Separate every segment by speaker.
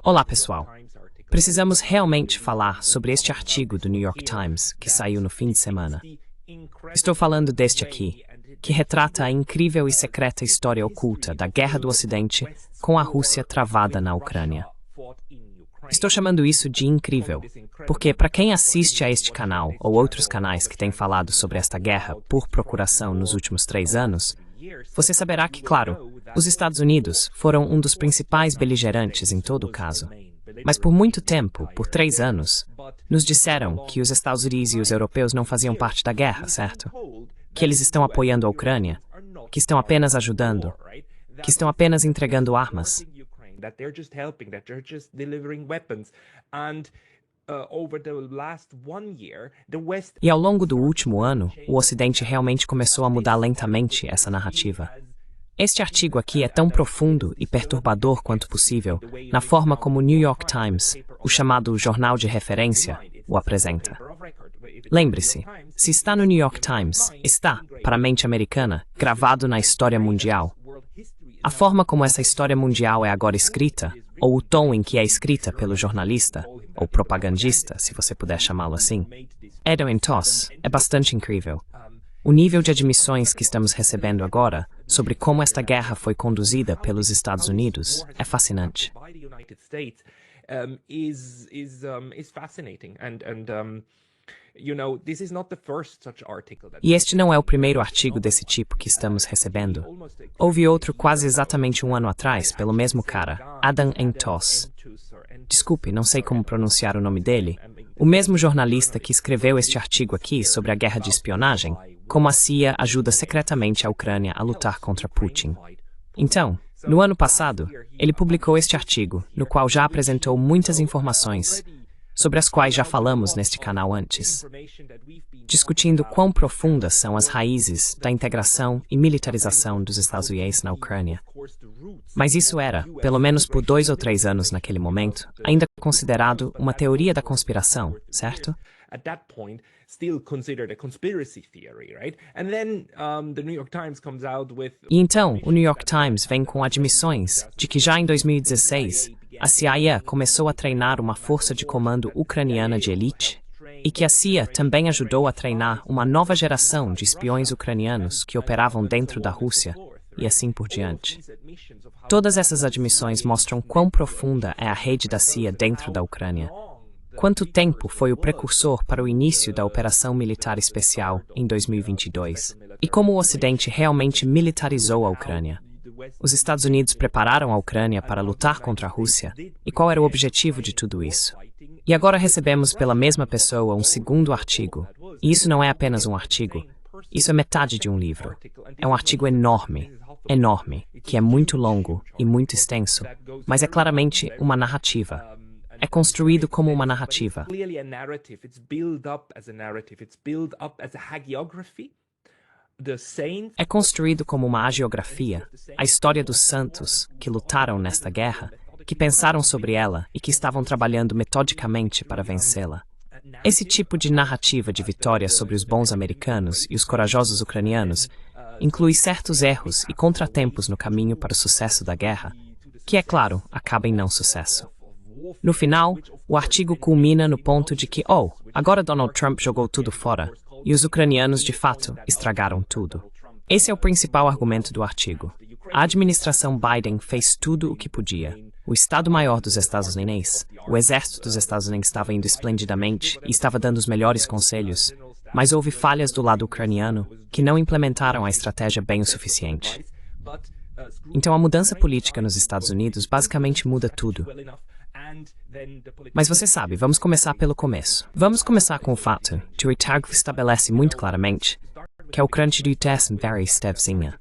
Speaker 1: Olá, pessoal. Precisamos realmente falar sobre este artigo do New York Times que saiu no fim de semana. Estou falando deste aqui, que retrata a incrível e secreta história oculta da Guerra do Ocidente com a Rússia travada na Ucrânia. Estou chamando isso de incrível, porque para quem assiste a este canal ou outros canais que têm falado sobre esta guerra por procuração nos últimos 3 anos, você saberá que, claro, os Estados Unidos foram um dos principais beligerantes em todo o caso. Mas por muito tempo, por 3 anos, nos disseram que os Estados Unidos e os europeus não faziam parte da guerra, certo? Que eles estão apoiando a Ucrânia, que estão apenas ajudando, que estão apenas entregando armas. E ao longo do último ano, o Ocidente realmente começou a mudar lentamente essa narrativa. Este artigo aqui é tão profundo e perturbador quanto possível, na forma como o New York Times, o chamado jornal de referência, o apresenta. Lembre-se, se está no New York Times, está, para a mente americana, gravado na história mundial. A forma como essa história mundial é agora escrita, ou o tom em que é escrita pelo jornalista, ou propagandista, se você puder chamá-lo assim, Edwin Toss, é bastante incrível. O nível de admissões que estamos recebendo agora sobre como esta guerra foi conduzida pelos Estados Unidos é fascinante. E este não é o primeiro artigo desse tipo que estamos recebendo. Houve outro quase exatamente 1 ano atrás, pelo mesmo cara, Adam N. Toss. Desculpe, não sei como pronunciar o nome dele. O mesmo jornalista que escreveu este artigo aqui sobre a guerra de espionagem, como a CIA ajuda secretamente a Ucrânia a lutar contra Putin. Então, no ano passado, ele publicou este artigo, no qual já apresentou muitas informações, sobre as quais já falamos neste canal antes, discutindo quão profundas são as raízes da integração e militarização dos Estados Unidos na Ucrânia. Mas isso era, pelo menos por 2 ou 3 anos naquele momento, ainda considerado uma teoria da conspiração, certo? E então, o New York Times vem com admissões de que já em 2016, a CIA começou a treinar uma força de comando ucraniana de elite e que a CIA também ajudou a treinar uma nova geração de espiões ucranianos que operavam dentro da Rússia e assim por diante. Todas essas admissões mostram quão profunda é a rede da CIA dentro da Ucrânia. Quanto tempo foi o precursor para o início da Operação Militar Especial em 2022? E como o Ocidente realmente militarizou a Ucrânia? Os Estados Unidos prepararam a Ucrânia para lutar contra a Rússia? E qual era o objetivo de tudo isso? E agora recebemos pela mesma pessoa um segundo artigo. E isso não é apenas um artigo. Isso é metade de um livro. É um artigo enorme, que é muito longo e muito extenso, mas é claramente uma narrativa. É construído como uma narrativa. É construído como uma hagiografia, a história dos santos que lutaram nesta guerra, que pensaram sobre ela e que estavam trabalhando metodicamente para vencê-la. Esse tipo de narrativa de vitória sobre os bons americanos e os corajosos ucranianos inclui certos erros e contratempos no caminho para o sucesso da guerra, que, é claro, acaba em não sucesso. No final, o artigo culmina no ponto de que, agora Donald Trump jogou tudo fora, e os ucranianos, de fato, estragaram tudo. Esse é o principal argumento do artigo. A administração Biden fez tudo o que podia. O Estado-Maior dos Estados Unidos, o Exército dos Estados Unidos estava indo esplendidamente e estava dando os melhores conselhos, mas houve falhas do lado ucraniano que não implementaram a estratégia bem o suficiente. Então a mudança política nos Estados Unidos basicamente muda tudo. Mas você sabe, vamos começar pelo começo. Vamos começar com o fato de o artigo estabelece muito claramente que a Ucrânia está very stevezinha.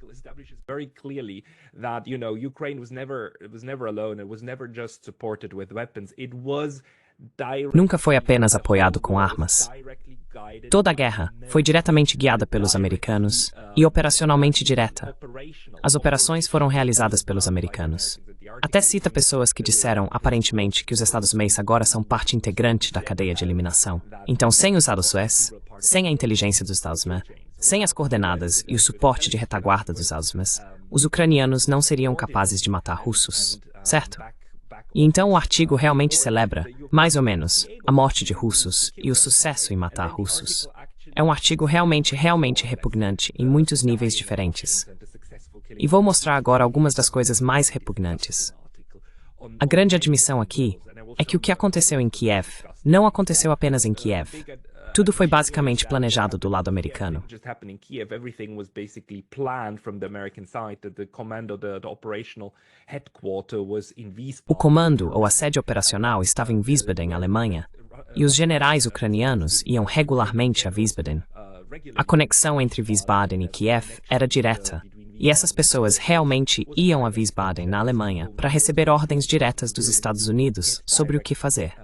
Speaker 1: Nunca foi apenas apoiado com armas. Toda a guerra foi diretamente guiada pelos americanos e operacionalmente direta. As operações foram realizadas pelos americanos. Até cita pessoas que disseram, aparentemente, que os Estados Unidos agora são parte integrante da cadeia de eliminação. Então, sem os Estados Unidos, sem a inteligência dos Estados Unidos, sem as coordenadas e o suporte de retaguarda dos Estados Unidos, os ucranianos não seriam capazes de matar russos, certo? E então o artigo realmente celebra, mais ou menos, a morte de russos e o sucesso em matar russos. É um artigo realmente repugnante em muitos níveis diferentes. E vou mostrar agora algumas das coisas mais repugnantes. A grande admissão aqui é que o que aconteceu em Kiev não aconteceu apenas em Kiev. Tudo foi basicamente planejado do lado americano. O comando ou a sede operacional estava em Wiesbaden, Alemanha, e os generais ucranianos iam regularmente a Wiesbaden. A conexão entre Wiesbaden e Kiev era direta, e essas pessoas realmente iam a Wiesbaden, na Alemanha, para receber ordens diretas dos Estados Unidos sobre o que fazer.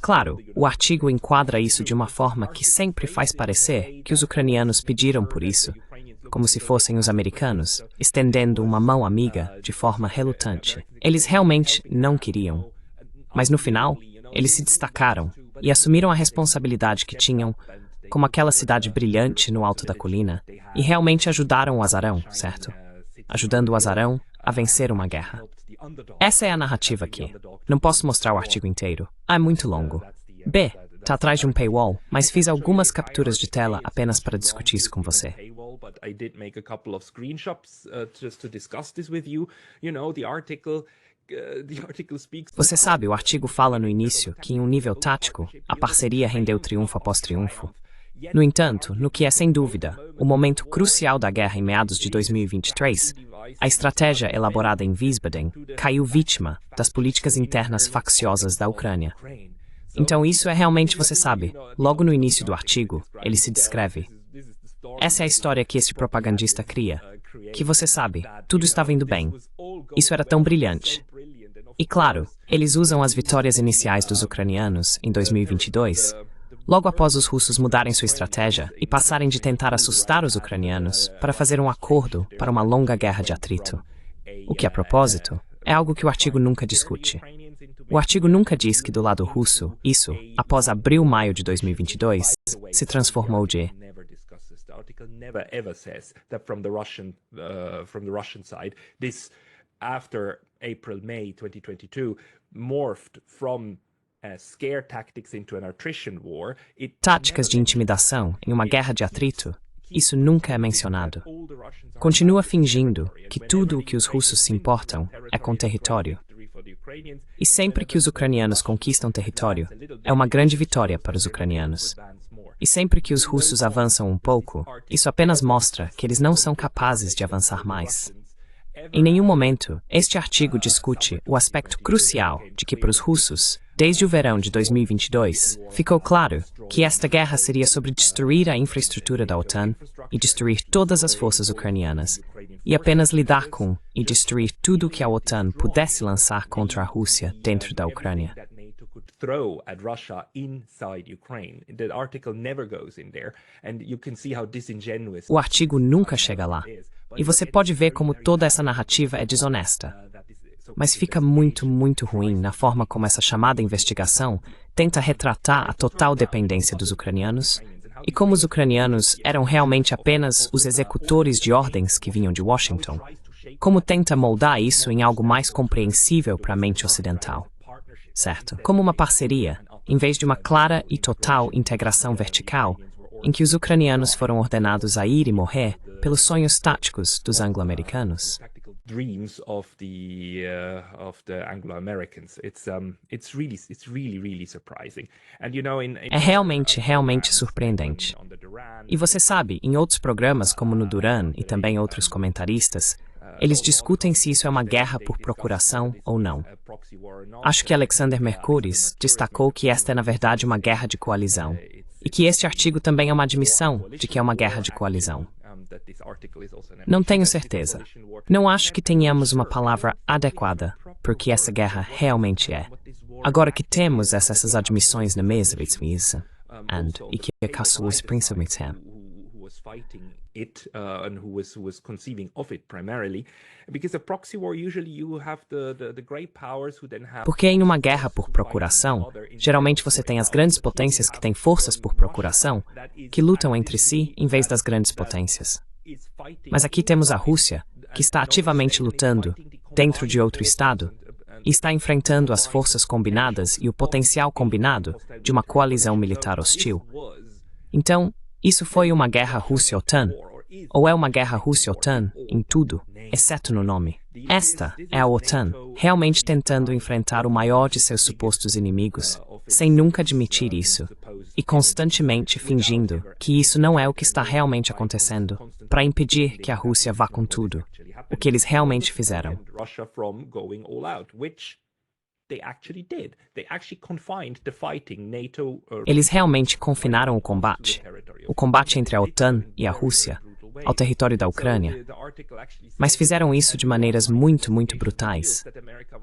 Speaker 1: Claro, o artigo enquadra isso de uma forma que sempre faz parecer que os ucranianos pediram por isso, como se fossem os americanos, estendendo uma mão amiga de forma relutante. Eles realmente não queriam. Mas no final, eles se destacaram e assumiram a responsabilidade que tinham, como aquela cidade brilhante no alto da colina, e realmente ajudaram o azarão, certo? Ajudando o azarão a vencer uma guerra. Essa é a narrativa aqui. Não posso mostrar o artigo inteiro. É muito longo. B. Tá atrás de um paywall, mas fiz algumas capturas de tela apenas para discutir isso com você. Você sabe, o artigo fala no início que, em um nível tático, a parceria rendeu triunfo após triunfo. No entanto, no que é sem dúvida o momento crucial da guerra em meados de 2023, a estratégia elaborada em Wiesbaden caiu vítima das políticas internas facciosas da Ucrânia. Então isso é realmente, você sabe, logo no início do artigo, ele se descreve. Essa é a história que esse propagandista cria, que você sabe, tudo estava indo bem. Isso era tão brilhante. E claro, eles usam as vitórias iniciais dos ucranianos em 2022, logo após os russos mudarem sua estratégia e passarem de tentar assustar os ucranianos para fazer um acordo para uma longa guerra de atrito. O que, a propósito, é algo que o artigo nunca discute. O artigo nunca diz que do lado russo, isso, após abril-maio de 2022, se transformou de
Speaker 2: after April, May 2022, morphed from scare tactics into an attrition war.
Speaker 1: Táticas de intimidação em uma guerra de atrito, isso nunca é mencionado. Continua fingindo que tudo o que os russos se importam é com território. E sempre que os ucranianos conquistam território, é uma grande vitória para os ucranianos. E sempre que os russos avançam um pouco, isso apenas mostra que eles não são capazes de avançar mais. Em nenhum momento, este artigo discute o aspecto crucial de que para os russos, desde o verão de 2022, ficou claro que esta guerra seria sobre destruir a infraestrutura da OTAN e destruir todas as forças ucranianas, e apenas lidar com e destruir tudo o que a OTAN pudesse lançar contra a Rússia dentro da Ucrânia. O artigo nunca chega lá. E você pode ver como toda essa narrativa é desonesta. Mas fica muito ruim na forma como essa chamada investigação tenta retratar a total dependência dos ucranianos e como os ucranianos eram realmente apenas os executores de ordens que vinham de Washington. Como tenta moldar isso em algo mais compreensível para a mente ocidental. Certo? Como uma parceria, em vez de uma clara e total integração vertical, em que os ucranianos foram ordenados a ir e morrer pelos sonhos táticos dos anglo-americanos.
Speaker 2: Dreams of the Anglo-Americans. It's really surprising. And you know,
Speaker 1: é realmente surpreendente. E você sabe, em outros programas como no Duran e também outros comentaristas, eles discutem se isso é uma guerra por procuração ou não. Acho que Alexander Mercouris destacou que esta é na verdade uma guerra de coalizão, e que este artigo também é uma admissão de que é uma guerra de coalizão. Não tenho certeza. Não acho que tenhamos uma palavra adequada, porque essa guerra realmente é. Agora que temos essas admissões na mesa, e que a caçula principalmente é. Porque em uma guerra por procuração, geralmente você tem as grandes potências que têm forças por procuração, que lutam entre si em vez das grandes potências. Mas aqui temos a Rússia, que está ativamente lutando dentro de outro estado e está enfrentando as forças combinadas e o potencial combinado de uma coalizão militar hostil. Então, isso foi uma guerra Rússia-OTAN? Ou é uma guerra Rússia-OTAN em tudo, exceto no nome? Esta é a OTAN, realmente tentando enfrentar o maior de seus supostos inimigos, sem nunca admitir isso, e constantemente fingindo que isso não é o que está realmente acontecendo, para impedir que a Rússia vá com tudo, o que eles realmente fizeram. Eles realmente confinaram o combate entre a OTAN e a Rússia, ao território da Ucrânia, mas fizeram isso de maneiras muito brutais.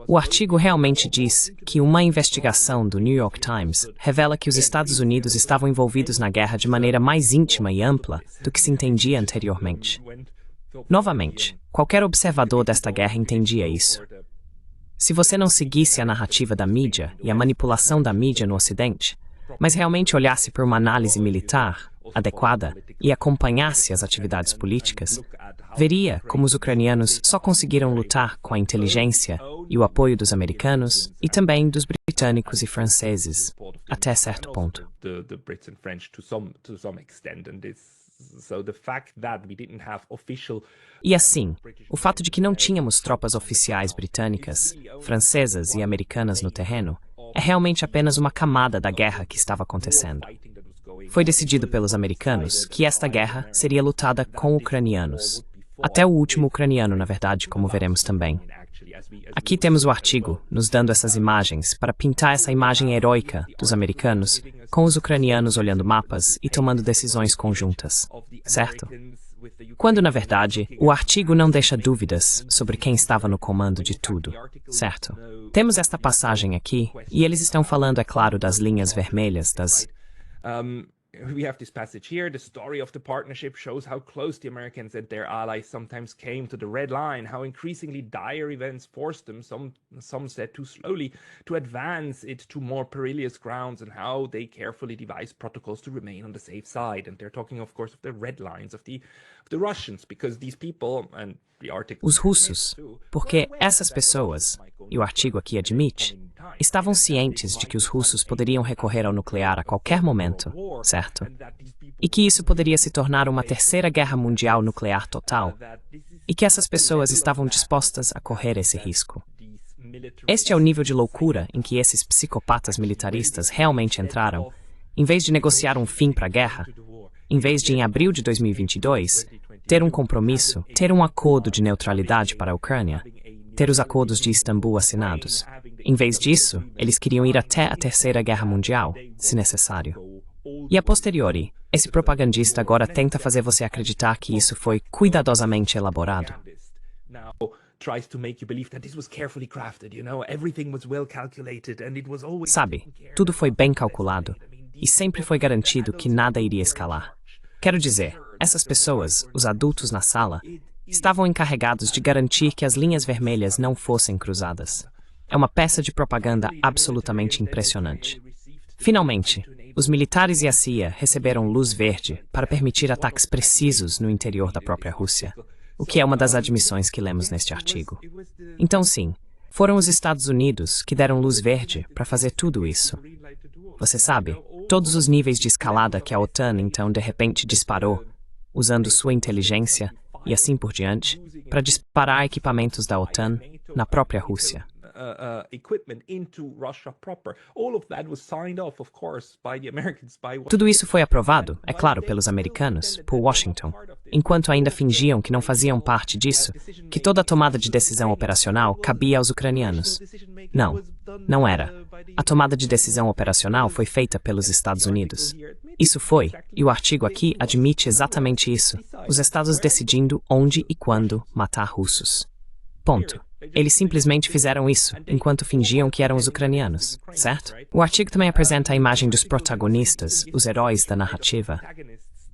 Speaker 1: O artigo realmente diz que uma investigação do New York Times revela que os Estados Unidos estavam envolvidos na guerra de maneira mais íntima e ampla do que se entendia anteriormente. Novamente, qualquer observador desta guerra entendia isso. Se você não seguisse a narrativa da mídia e a manipulação da mídia no Ocidente, mas realmente olhasse por uma análise militar adequada e acompanhasse as atividades políticas, veria como os ucranianos só conseguiram lutar com a inteligência e o apoio dos americanos e também dos britânicos e franceses, até certo ponto. E assim, o fato de que não tínhamos tropas oficiais britânicas, francesas e americanas no terreno é realmente apenas uma camada da guerra que estava acontecendo. Foi decidido pelos americanos que esta guerra seria lutada com ucranianos. Até o último ucraniano, na verdade, como veremos também. Aqui temos o artigo nos dando essas imagens para pintar essa imagem heróica dos americanos com os ucranianos olhando mapas e tomando decisões conjuntas, certo? Quando, na verdade, o artigo não deixa dúvidas sobre quem estava no comando de tudo, certo? Temos esta passagem aqui, e eles estão falando, é claro, das linhas vermelhas, das...
Speaker 2: We have this passage here. The story of the partnership shows how close the Americans and their allies sometimes came to the red line, how increasingly dire events forced them, some said too slowly, to advance it to more perilous grounds, and how they carefully devised protocols to remain on the safe side. And they're talking, of course, of the red lines of the Russians, because these people, and the article...
Speaker 1: Os russos, porque essas pessoas, e o artigo aqui admite, estavam cientes de que os russos poderiam recorrer ao nuclear a qualquer momento, certo? E que isso poderia se tornar uma terceira guerra mundial nuclear total, e que essas pessoas estavam dispostas a correr esse risco. Este é o nível de loucura em que esses psicopatas militaristas realmente entraram, em vez de negociar um fim para a guerra, em vez de, em abril de 2022, ter um compromisso, ter um acordo de neutralidade para a Ucrânia, ter os acordos de Istambul assinados. Em vez disso, eles queriam ir até a Terceira Guerra Mundial, se necessário. E a posteriori, esse propagandista agora tenta fazer você acreditar que isso foi cuidadosamente elaborado. Sabe, tudo foi bem calculado, e sempre foi garantido que nada iria escalar. Quero dizer, essas pessoas, os adultos na sala, estavam encarregados de garantir que as linhas vermelhas não fossem cruzadas. É uma peça de propaganda absolutamente impressionante. Finalmente, os militares e a CIA receberam luz verde para permitir ataques precisos no interior da própria Rússia, o que é uma das admissões que lemos neste artigo. Então, sim, foram os Estados Unidos que deram luz verde para fazer tudo isso. Você sabe, todos os níveis de escalada que a OTAN, então, de repente disparou, usando sua inteligência e assim por diante, para disparar equipamentos da OTAN na própria Rússia. Tudo isso foi aprovado, é claro, pelos americanos, por Washington, enquanto ainda fingiam que não faziam parte disso, que toda a tomada de decisão operacional cabia aos ucranianos. Não, não era. A tomada de decisão operacional foi feita pelos Estados Unidos. Isso foi, e o artigo aqui admite exatamente isso, os Estados decidindo onde e quando matar russos. Ponto. Eles simplesmente fizeram isso, enquanto fingiam que eram os ucranianos, certo? O artigo também apresenta a imagem dos protagonistas, os heróis da narrativa.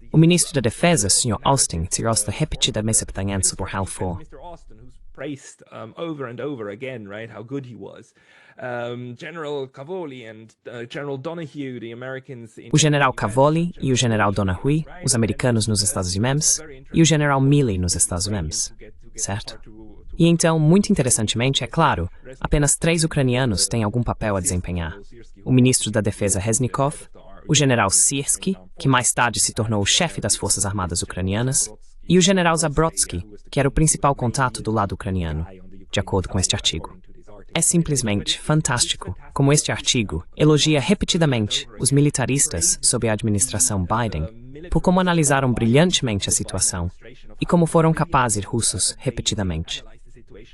Speaker 1: O ministro da Defesa, Sr. Austin, tirou-se repetidamente por Halfor.
Speaker 2: praised over and over again, right? How good he was. General Cavoli and General Donahue, the Americans
Speaker 1: O general Cavoli e o general Donahue, os americanos nos Estados Unidos, e o general Milley nos Estados Unidos, certo? E então, muito interessantemente, é claro, apenas 3 ucranianos têm algum papel a desempenhar. O ministro da Defesa Reznikov, o general Syrski, que mais tarde se tornou o chefe das Forças Armadas Ucranianas, e o general Zabrodsky, que era o principal contato do lado ucraniano, de acordo com este artigo. É simplesmente fantástico como este artigo elogia repetidamente os militaristas sob a administração Biden por como analisaram brilhantemente a situação e como foram capazes russos repetidamente.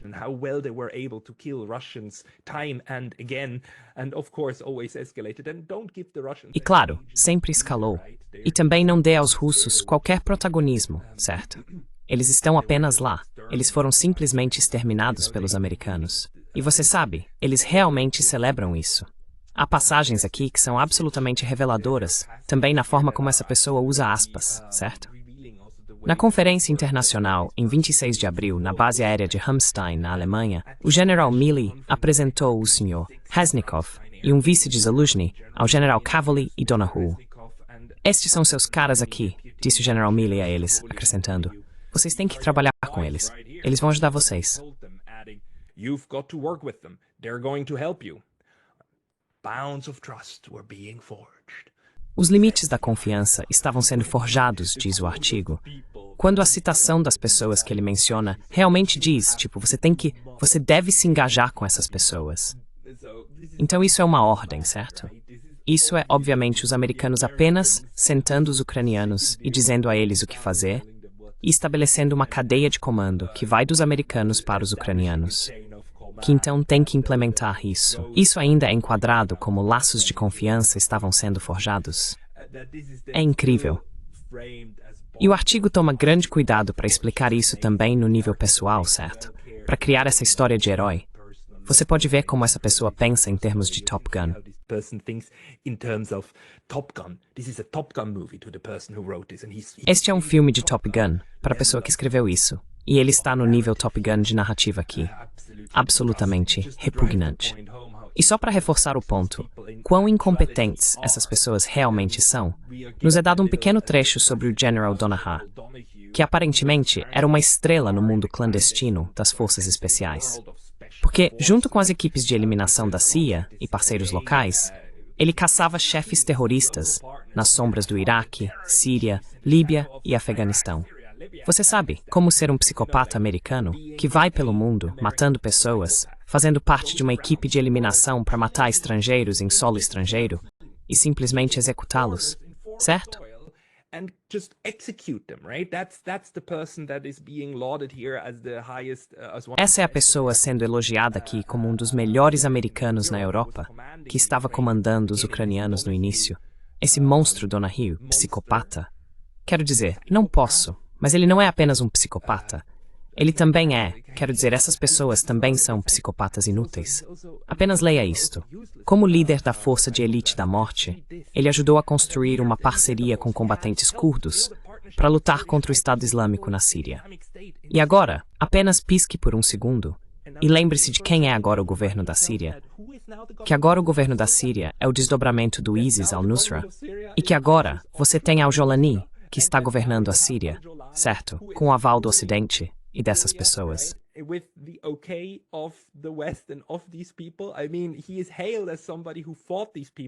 Speaker 2: And how well they were able to kill Russians time and again, and of course always escalated. And don't give the Russians.
Speaker 1: E claro, sempre escalou. E também não dê aos russos qualquer protagonismo, certo? Eles estão apenas lá. Eles foram simplesmente exterminados pelos americanos. E você sabe, eles realmente celebram isso. Há passagens aqui que são absolutamente reveladoras, também na forma como essa pessoa usa aspas, certo? Na conferência internacional, em 26 de abril, na base aérea de Ramstein, na Alemanha, o general Milley apresentou o Sr. Reznikov e um vice de Zaluzhny ao general Cavoli e Donahue. Estes são seus caras aqui, disse o general Milley a eles, acrescentando. Vocês têm que trabalhar com eles. Eles vão ajudar vocês.
Speaker 2: You've got to work with them. They're going to help you. Bounds of trust were being forged.
Speaker 1: Os limites da confiança estavam sendo forjados, diz o artigo. Quando a citação das pessoas que ele menciona realmente diz, tipo, você deve se engajar com essas pessoas. Então isso é uma ordem, certo? Isso é, obviamente, os americanos apenas sentando os ucranianos e dizendo a eles o que fazer e estabelecendo uma cadeia de comando que vai dos americanos para os ucranianos, que então tem que implementar isso. Isso ainda é enquadrado como laços de confiança estavam sendo forjados. É incrível. E o artigo toma grande cuidado para explicar isso também no nível pessoal, certo? Para criar essa história de herói. Você pode ver como essa pessoa pensa em termos de Top Gun. Este é um filme de Top Gun para a pessoa que escreveu isso. E ele está no nível Top Gun de narrativa aqui. Absolutamente repugnante. E só para reforçar o ponto, quão incompetentes essas pessoas realmente são, nos é dado um pequeno trecho sobre o General Donahue, que aparentemente era uma estrela no mundo clandestino das forças especiais. Porque, junto com as equipes de eliminação da CIA e parceiros locais, ele caçava chefes terroristas nas sombras do Iraque, Síria, Líbia e Afeganistão. Você sabe como ser um psicopata americano que vai pelo mundo matando pessoas, fazendo parte de uma equipe de eliminação para matar estrangeiros em solo estrangeiro e simplesmente executá-los, certo? Essa é a pessoa sendo elogiada aqui como um dos melhores americanos na Europa, que estava comandando os ucranianos no início. Esse monstro Donahue, psicopata. Quero dizer, não posso, mas ele não é apenas um psicopata. Ele também quero dizer, essas pessoas também são psicopatas inúteis. Apenas leia isto. Como líder da Força de Elite da Morte, ele ajudou a construir uma parceria com combatentes curdos para lutar contra o Estado Islâmico na Síria. E agora, apenas pisque por um segundo e lembre-se de quem é agora o governo da Síria. Que agora o governo da Síria é o desdobramento do ISIS al-Nusra e que agora você tem al-Jolani, que está governando a Síria, certo? Com o aval do Ocidente e dessas pessoas.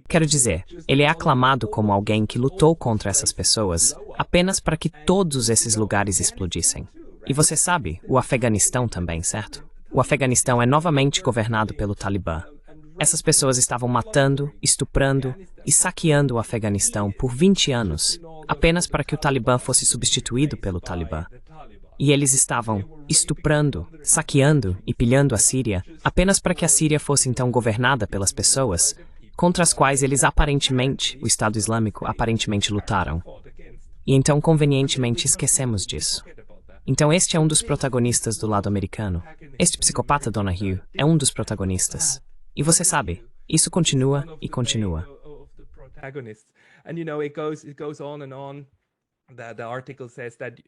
Speaker 1: Quero dizer, ele é aclamado como alguém que lutou contra essas pessoas apenas para que todos esses lugares explodissem. E você sabe, o Afeganistão também, certo? O Afeganistão é novamente governado pelo Talibã. Essas pessoas estavam matando, estuprando e saqueando o Afeganistão por 20 anos, apenas para que o Talibã fosse substituído pelo Talibã. E eles estavam estuprando, saqueando e pilhando a Síria, apenas para que a Síria fosse então governada pelas pessoas contra as quais eles aparentemente, o Estado Islâmico, aparentemente lutaram. E então convenientemente esquecemos disso. Então este é um dos protagonistas do lado americano. Este psicopata Donahue é um dos protagonistas. E você sabe, isso continua e continua.
Speaker 2: And you know, it goes on and on. The article says that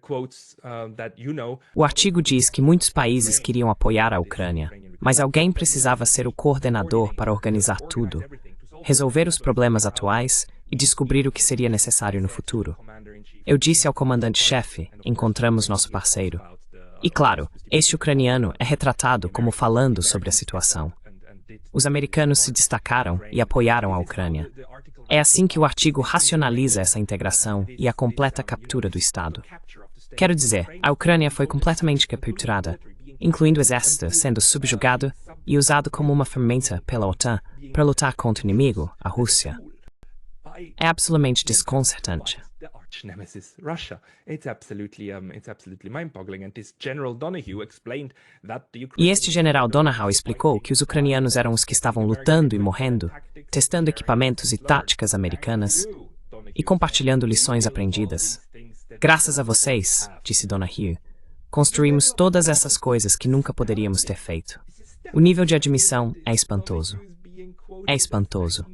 Speaker 2: quotes that you know.
Speaker 1: O artigo diz que muitos países queriam apoiar a Ucrânia, mas alguém precisava ser o coordenador para organizar tudo, resolver os problemas atuais e descobrir o que seria necessário no futuro. Eu disse ao comandante-chefe, encontramos nosso parceiro. E claro, este ucraniano é retratado como falando sobre a situação. Os americanos se destacaram e apoiaram a Ucrânia. É assim que o artigo racionaliza essa integração e a completa captura do Estado. Quero dizer, a Ucrânia foi completamente capturada, incluindo o exército sendo subjugado e usado como uma ferramenta pela OTAN para lutar contra o inimigo, a Rússia. É absolutamente desconcertante.
Speaker 2: Nemesis Russia. It's absolutely mind-boggling. And this General Donahue explained that the
Speaker 1: E este general Donohoe explicou que os ucranianos eram os que estavam lutando e morrendo, testando equipamentos e táticas americanas e compartilhando lições aprendidas. Graças a vocês, disse Donahue, construímos todas essas coisas que nunca poderíamos ter feito. O nível de admissão é espantoso. É espantoso.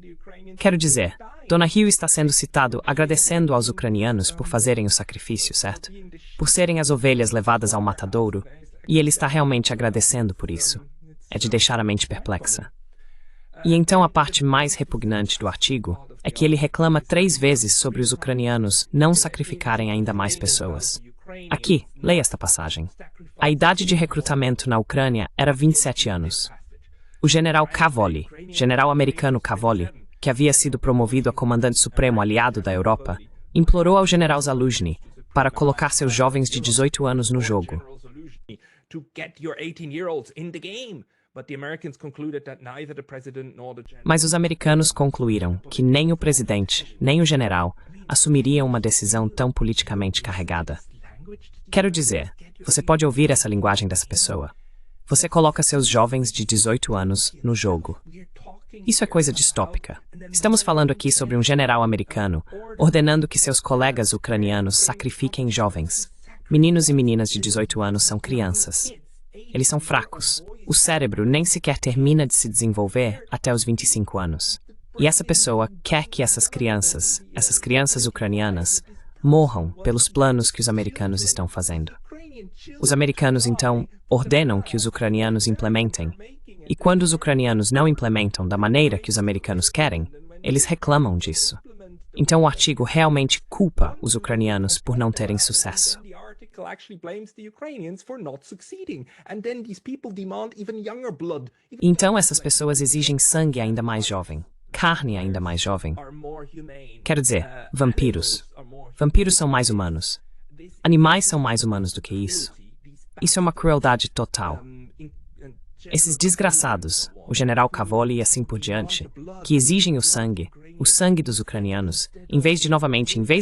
Speaker 1: Quero dizer, Donahue está sendo citado agradecendo aos ucranianos por fazerem o sacrifício, certo? Por serem as ovelhas levadas ao matadouro, e ele está realmente agradecendo por isso. É de deixar a mente perplexa. E então a parte mais repugnante do artigo é que ele reclama 3 vezes sobre os ucranianos não sacrificarem ainda mais pessoas. Aqui, leia esta passagem. A idade de recrutamento na Ucrânia era 27 anos. O general Cavoli, general americano Cavoli, que havia sido promovido a comandante supremo aliado da Europa, implorou ao general Zaluzhny para colocar seus jovens de 18 anos no jogo. Mas os americanos concluíram que nem o presidente, nem o general assumiriam uma decisão tão politicamente carregada. Quero dizer, você pode ouvir essa linguagem dessa pessoa. Você coloca seus jovens de 18 anos no jogo. Isso é coisa distópica. Estamos falando aqui sobre um general americano ordenando que seus colegas ucranianos sacrifiquem jovens. Meninos e meninas de 18 anos são crianças. Eles são fracos. O cérebro nem sequer termina de se desenvolver até os 25 anos. E essa pessoa quer que essas crianças ucranianas, morram pelos planos que os americanos estão fazendo. Os americanos, então, ordenam que os ucranianos implementem. E quando os ucranianos não implementam da maneira que os americanos querem, eles reclamam disso. Então o artigo realmente culpa os ucranianos por não terem sucesso. Então essas pessoas exigem sangue ainda mais jovem, carne ainda mais jovem. Quero dizer, vampiros. Vampiros são mais humanos. Animais são mais humanos do que isso. Isso é uma crueldade total. Esses desgraçados, o general Cavoli e assim por diante, que exigem o sangue dos ucranianos, em vez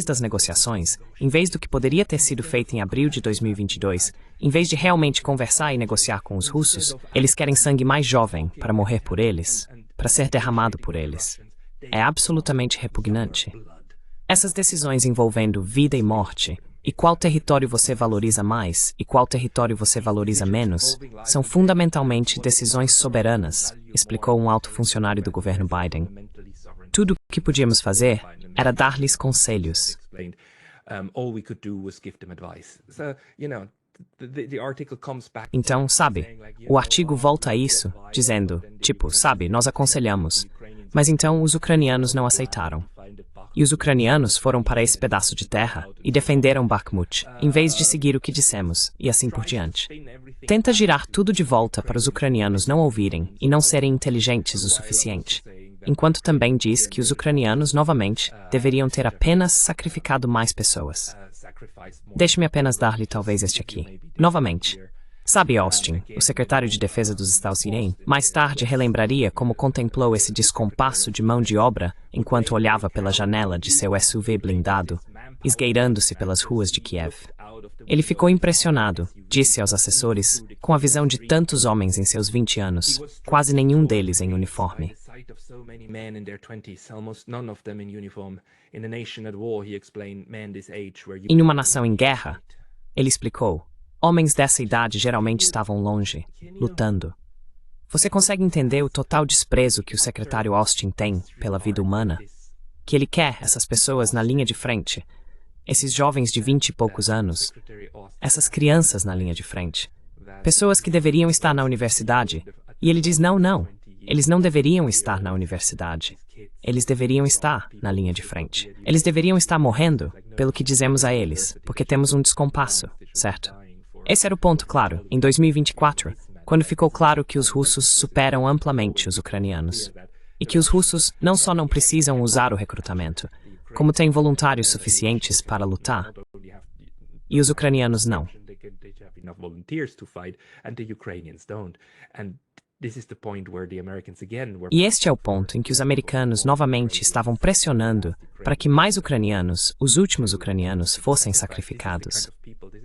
Speaker 1: das negociações, em vez do que poderia ter sido feito em abril de 2022, em vez de realmente conversar e negociar com os russos, eles querem sangue mais jovem para morrer por eles, para ser derramado por eles. É absolutamente repugnante. Essas decisões envolvendo vida e morte, e qual território você valoriza mais e qual território você valoriza menos, são fundamentalmente decisões soberanas, explicou um alto funcionário do governo Biden. Tudo o que podíamos fazer era dar-lhes conselhos. Então, sabe, o artigo volta a isso, dizendo, nós aconselhamos, mas então os ucranianos não aceitaram. E os ucranianos foram para esse pedaço de terra e defenderam Bakhmut, em vez de seguir o que dissemos, e assim por diante. Tenta girar tudo de volta para os ucranianos não ouvirem e não serem inteligentes o suficiente, enquanto também diz que os ucranianos, novamente, deveriam ter apenas sacrificado mais pessoas. Deixe-me apenas dar-lhe talvez este aqui. Novamente. Sabe Austin, o secretário de Defesa dos Estados Unidos, mais tarde relembraria como contemplou esse descompasso de mão de obra enquanto olhava pela janela de seu SUV blindado, esgueirando-se pelas ruas de Kiev. Ele ficou impressionado, disse aos assessores, com a visão de tantos homens em seus 20 anos, quase nenhum deles em uniforme. Em uma nação em guerra, ele explicou, homens dessa idade geralmente estavam longe, lutando. Você consegue entender o total desprezo que o secretário Austin tem pela vida humana? Que ele quer essas pessoas na linha de frente, esses jovens de 20 e poucos anos, essas crianças na linha de frente, pessoas que deveriam estar na universidade, e ele diz não, eles não deveriam estar na universidade. Eles deveriam estar na linha de frente. Eles deveriam estar morrendo pelo que dizemos a eles, porque temos um descompasso, certo? Esse era o ponto claro, em 2024, quando ficou claro que os russos superam amplamente os ucranianos. E que os russos não só não precisam usar o recrutamento, como têm voluntários suficientes para lutar. E os ucranianos não. E este é o ponto em que os americanos novamente estavam pressionando para que mais ucranianos, os últimos ucranianos, fossem sacrificados.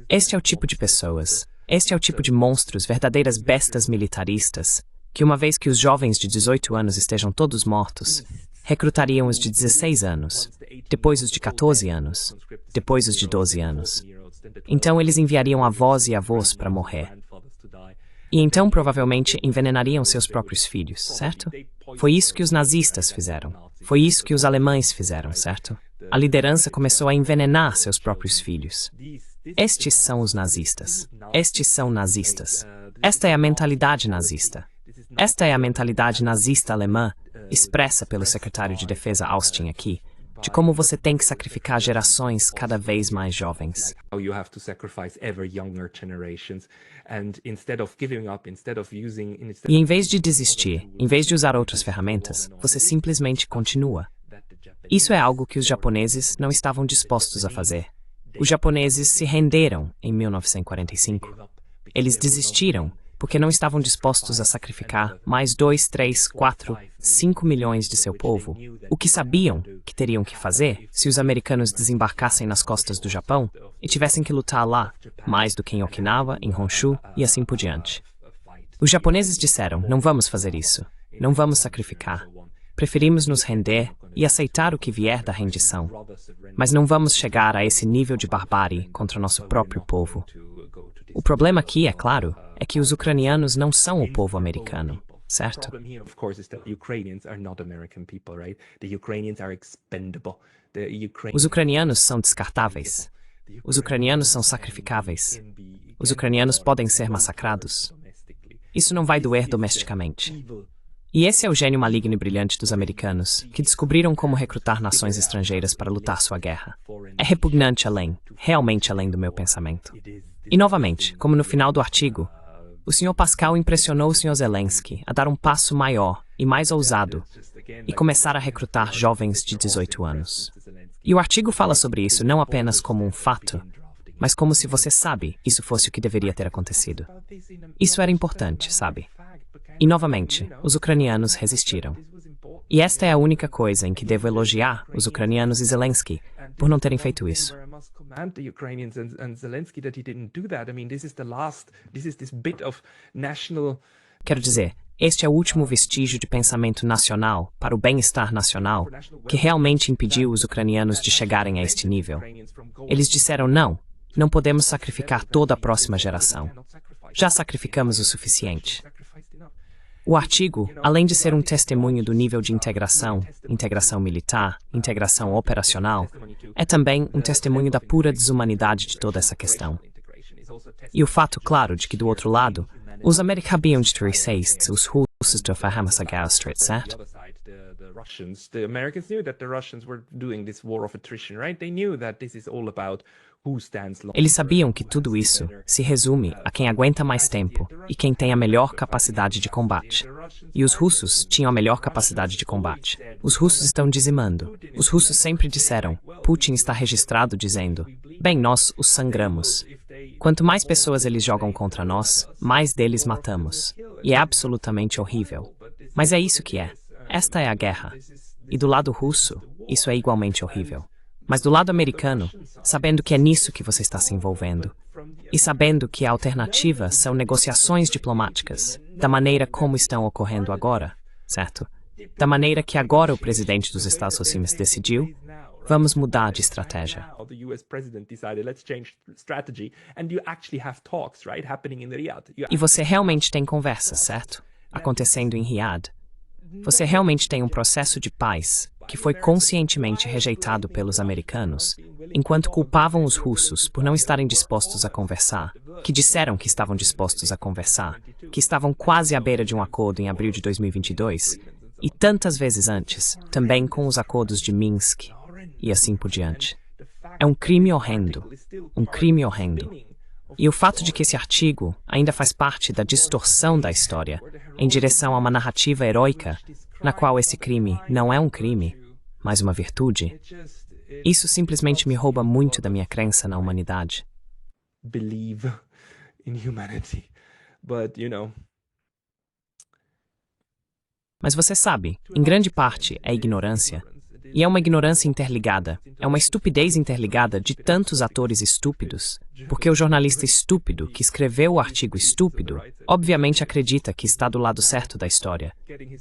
Speaker 1: Este é o tipo de pessoas, este é o tipo de monstros, verdadeiras bestas militaristas, que uma vez que os jovens de 18 anos estejam todos mortos, recrutariam os de 16 anos, depois os de 14 anos, depois os de 12 anos. Então eles enviariam avós e avós para morrer. E então provavelmente envenenariam seus próprios filhos, certo? Foi isso que os nazistas fizeram. Foi isso que os alemães fizeram, certo? A liderança começou a envenenar seus próprios filhos. Estes são os nazistas. Estes são nazistas. Esta é a mentalidade nazista. Esta é a mentalidade nazista alemã, expressa pelo secretário de Defesa Austin aqui, de como você tem que sacrificar gerações cada vez mais jovens. E em vez de desistir, em vez de usar outras ferramentas, você simplesmente continua. Isso é algo que os japoneses não estavam dispostos a fazer. Os japoneses se renderam em 1945. Eles desistiram porque não estavam dispostos a sacrificar mais 2, 3, 4, 5 milhões de seu povo. O que sabiam que teriam que fazer se os americanos desembarcassem nas costas do Japão e tivessem que lutar lá, mais do que em Okinawa, em Honshu e assim por diante. Os japoneses disseram, não vamos fazer isso, não vamos sacrificar. Preferimos nos render e aceitar o que vier da rendição. Mas não vamos chegar a esse nível de barbárie contra o nosso próprio povo. O problema aqui, é claro, é que os ucranianos não são o povo americano, certo? Os ucranianos são descartáveis. Os ucranianos são sacrificáveis. Os ucranianos podem ser massacrados. Isso não vai doer domesticamente. E esse é o gênio maligno e brilhante dos americanos, que descobriram como recrutar nações estrangeiras para lutar sua guerra. É repugnante além, realmente além do meu pensamento. E novamente, como no final do artigo, o Sr. Pascal impressionou o Sr. Zelensky a dar um passo maior e mais ousado e começar a recrutar jovens de 18 anos. E o artigo fala sobre isso não apenas como um fato, mas como se você sabe isso fosse o que deveria ter acontecido. Isso era importante, sabe? E novamente, os ucranianos resistiram. E esta é a única coisa em que devo elogiar os ucranianos e Zelensky por não terem feito isso. Quero dizer, este é o último vestígio de pensamento nacional para o bem-estar nacional que realmente impediu os ucranianos de chegarem a este nível. Eles disseram não podemos sacrificar toda a próxima geração. Já sacrificamos o suficiente. O artigo, além de ser um testemunho do nível de integração militar, integração operacional, é também um testemunho da pura desumanidade de toda essa questão. E o fato, claro, de que do outro lado, os americanos sabiam de os russos de Fahamsagar Street, certo?
Speaker 2: The Americans knew that the Russians were doing this war of attrition, right? They knew that this is all about who stands longer.
Speaker 1: Eles sabiam que tudo isso se resume a quem aguenta mais tempo e quem tem a melhor capacidade de combate. E os russos tinham a melhor capacidade de combate. Os russos estão dizimando. Os russos sempre disseram, Putin está registrado dizendo, bem, nós os sangramos. Quanto mais pessoas eles jogam contra nós, mais deles matamos. E é absolutamente horrível. Mas é isso que é. Esta é a guerra. E do lado russo, isso é igualmente horrível. Mas do lado americano, sabendo que é nisso que você está se envolvendo, e sabendo que a alternativa são negociações diplomáticas, da maneira como estão ocorrendo agora, certo? Da maneira que agora o presidente dos Estados Unidos decidiu, vamos mudar de estratégia. E você realmente tem conversas, certo? Acontecendo em Riad. Você realmente tem um processo de paz que foi conscientemente rejeitado pelos americanos, enquanto culpavam os russos por não estarem dispostos a conversar, que disseram que estavam dispostos a conversar, que estavam quase à beira de um acordo em abril de 2022, e tantas vezes antes, também com os acordos de Minsk, e assim por diante. É um crime horrendo. Um crime horrendo. E o fato de que esse artigo ainda faz parte da distorção da história em direção a uma narrativa heróica, na qual esse crime não é um crime, mas uma virtude, isso simplesmente me rouba muito da minha crença na humanidade.
Speaker 2: Believe in humanity. But,
Speaker 1: Mas você sabe, em grande parte é ignorância. E é uma ignorância interligada, é uma estupidez interligada de tantos atores estúpidos, porque o jornalista estúpido que escreveu o artigo estúpido, obviamente acredita que está do lado certo da história.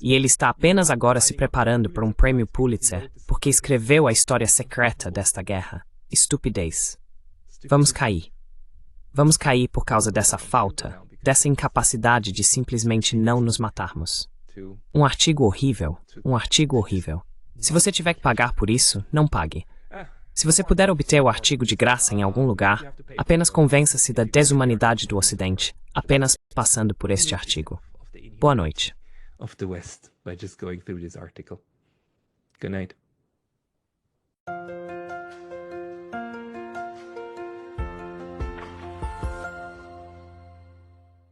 Speaker 1: E ele está apenas agora se preparando para um prêmio Pulitzer, porque escreveu a história secreta desta guerra. Estupidez. Vamos cair. Vamos cair por causa dessa falta, dessa incapacidade de simplesmente não nos matarmos. Um artigo horrível, um artigo horrível. Se você tiver que pagar por isso, não pague. Se você puder obter o artigo de graça em algum lugar, apenas convença-se da desumanidade do Ocidente, apenas passando por este artigo. Boa noite.
Speaker 2: Of the West by just going through this article. Good night.